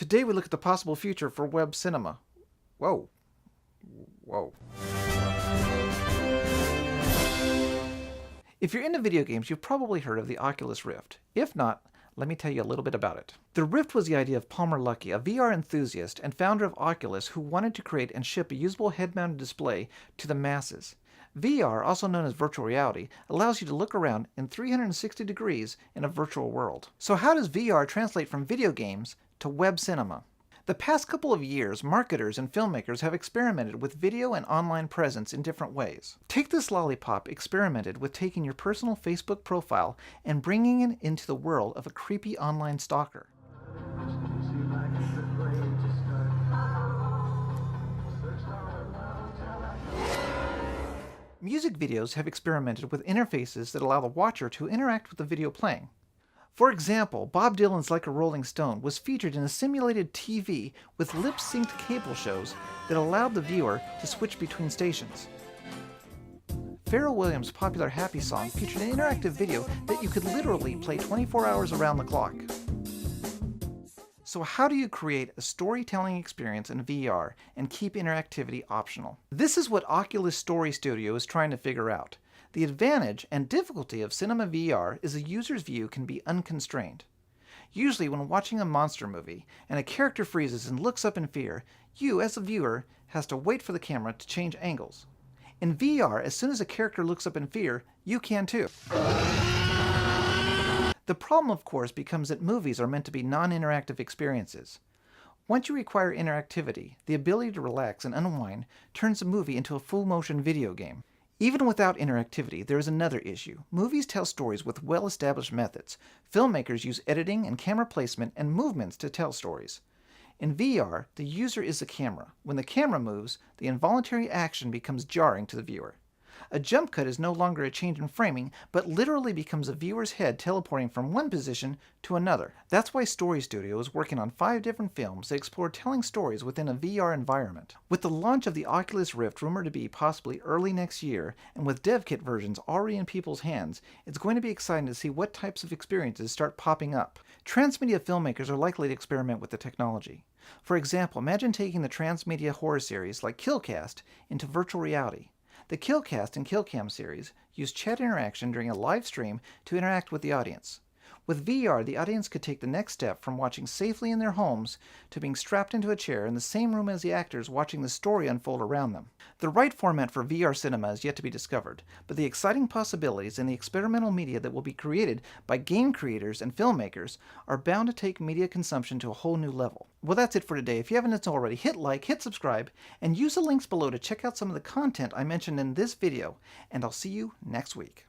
Today we look at the possible future for web cinema. Whoa. Whoa. If you're into video games, you've probably heard of the Oculus Rift. If not, let me tell you a little bit about it. The Rift was the idea of Palmer Luckey, a VR enthusiast and founder of Oculus, who wanted to create and ship a usable head-mounted display to the masses. VR, also known as virtual reality, allows you to look around in 360 degrees in a virtual world. So how does VR translate from video games to web cinema? The past couple of years, marketers and filmmakers have experimented with video and online presence in different ways. Take This Lollipop experimented with taking your personal Facebook profile and bringing it into the world of a creepy online stalker. Music videos have experimented with interfaces that allow the watcher to interact with the video playing. For example, Bob Dylan's Like a Rolling Stone was featured in a simulated TV with lip-synced cable shows that allowed the viewer to switch between stations. Pharrell Williams' popular Happy song featured an interactive video that you could literally play 24 hours around the clock. So how do you create a storytelling experience in VR and keep interactivity optional? This is what Oculus Story Studio is trying to figure out. The advantage and difficulty of cinema VR is a user's view can be unconstrained. Usually when watching a monster movie and a character freezes and looks up in fear, you as a viewer has to wait for the camera to change angles. In VR, as soon as a character looks up in fear, you can too. The problem, of course, becomes that movies are meant to be non-interactive experiences. Once you require interactivity, the ability to relax and unwind turns a movie into a full-motion video game. Even without interactivity, there is another issue. Movies tell stories with well-established methods. Filmmakers use editing and camera placement and movements to tell stories. In VR, the user is the camera. When the camera moves, the involuntary action becomes jarring to the viewer. A jump cut is no longer a change in framing, but literally becomes a viewer's head teleporting from one position to another. That's why Story Studio is working on 5 different films that explore telling stories within a VR environment. With the launch of the Oculus Rift rumored to be possibly early next year, and with dev kit versions already in people's hands, it's going to be exciting to see what types of experiences start popping up. Transmedia filmmakers are likely to experiment with the technology. For example, imagine taking the transmedia horror series like Killcast into virtual reality. The Killcast and Killcam series use chat interaction during a live stream to interact with the audience. With VR, the audience could take the next step from watching safely in their homes to being strapped into a chair in the same room as the actors watching the story unfold around them. The right format for VR cinema is yet to be discovered, but the exciting possibilities in the experimental media that will be created by game creators and filmmakers are bound to take media consumption to a whole new level. Well, that's it for today. If you haven't already, hit like, hit subscribe, and use the links below to check out some of the content I mentioned in this video, and I'll see you next week.